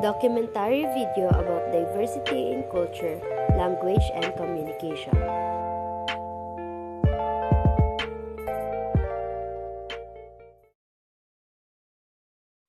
Documentary video about diversity in culture, language, and communication.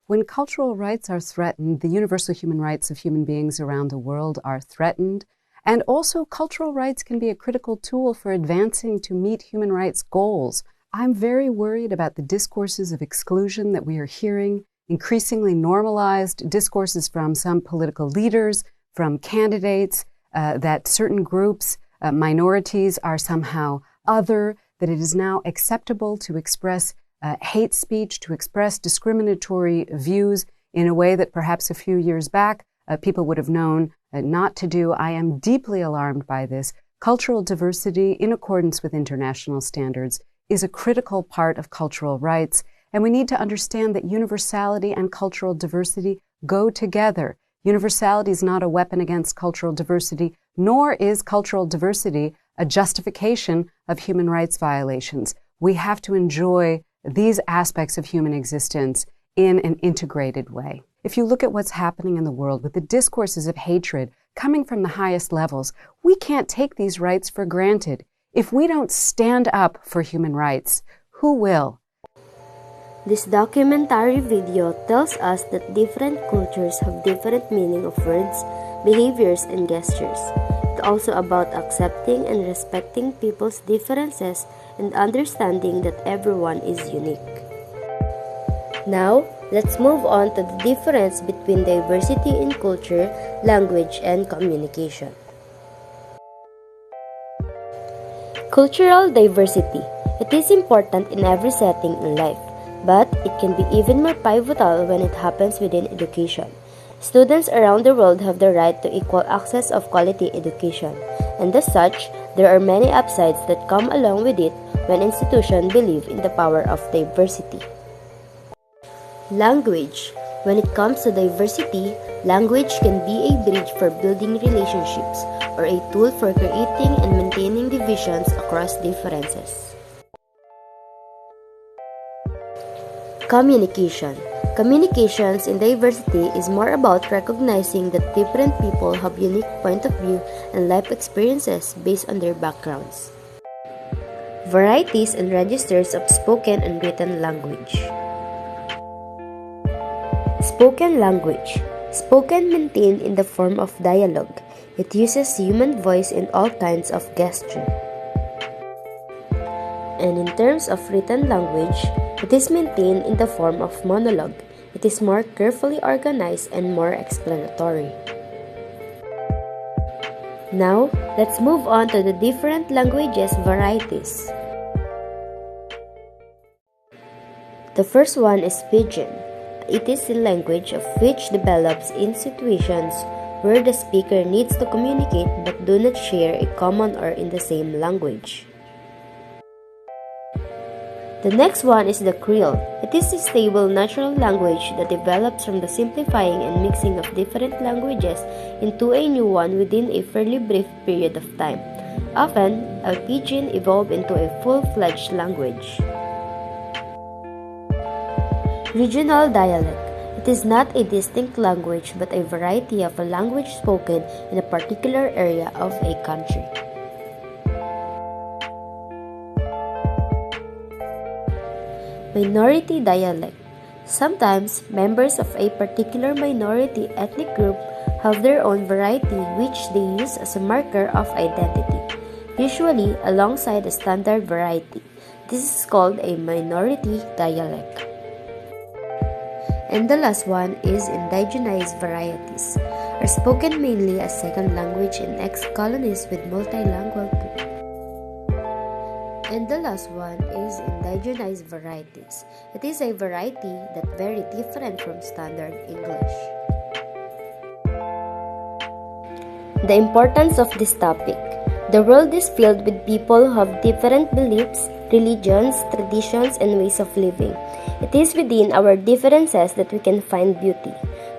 When cultural rights are threatened, the universal human rights of human beings around the world are threatened. And also, cultural rights can be a critical tool for advancing to meet human rights goals. I'm very worried about the discourses of exclusion that we are hearing, increasingly normalized discourses from some political leaders, from candidates, that certain groups, minorities are somehow other, that it is now acceptable to express hate speech, to express discriminatory views in a way that perhaps a few years back people would have known not to do. I am deeply alarmed by this. Cultural diversity, in accordance with international standards, is a critical part of cultural rights, and we need to understand that universality and cultural diversity go together. Universality is not a weapon against cultural diversity, nor is cultural diversity a justification of human rights violations. We have to enjoy these aspects of human existence in an integrated way. If you look at what's happening in the world with the discourses of hatred coming from the highest levels, we can't take these rights for granted. If we don't stand up for human rights, who will? This documentary video tells us that different cultures have different meaning of words, behaviors, and gestures. It's also about accepting and respecting people's differences and understanding that everyone is unique. Now, let's move on to the difference between diversity in culture, language, and communication. Cultural diversity. It is important in every setting in life, but it can be even more pivotal when it happens within education. Students around the world have the right to equal access of quality education, and as such, there are many upsides that come along with it when institutions believe in the power of diversity. Language. When it comes to diversity, language can be a bridge for building relationships or a tool for creating and maintaining divisions across differences. Communication. Communications in diversity is more about recognizing that different people have unique point of view and life experiences based on their backgrounds. Varieties and registers of spoken and written language. Spoken language. Spoken maintained in the form of dialogue. It uses human voice in all kinds of gesture. And in terms of written language, it is maintained in the form of monologue. It is more carefully organized and more explanatory. Now, let's move on to the different languages varieties. The first one is Pidgin. It is the language of which develops in situations where the speaker needs to communicate but do not share a common or in the same language. The next one is the Creole. It is a stable natural language that develops from the simplifying and mixing of different languages into a new one within a fairly brief period of time. Often, a Pidgin evolves into a full-fledged language. Regional dialect. It is not a distinct language but a variety of a language spoken in a particular area of a country. Minority dialect. Sometimes, members of a particular minority ethnic group have their own variety which they use as a marker of identity, usually alongside a standard variety. This is called a minority dialect. And the last one is indigenized varieties, are spoken mainly as second language in ex-colonies with multilingual people. And the last one is indigenized varieties. It is a variety that very different from standard English. The importance of this topic. The world is filled with people who have different beliefs, religions, traditions, and ways of living. It is within our differences that we can find beauty.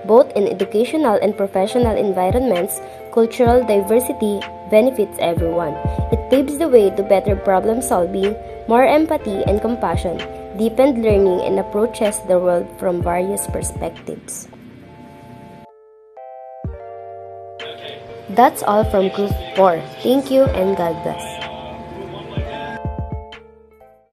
Both in educational and professional environments, cultural diversity benefits everyone. It paves the way to better problem solving, more empathy and compassion, deepened learning, and approaches the world from various perspectives. That's all from Group 4. Thank you and God bless.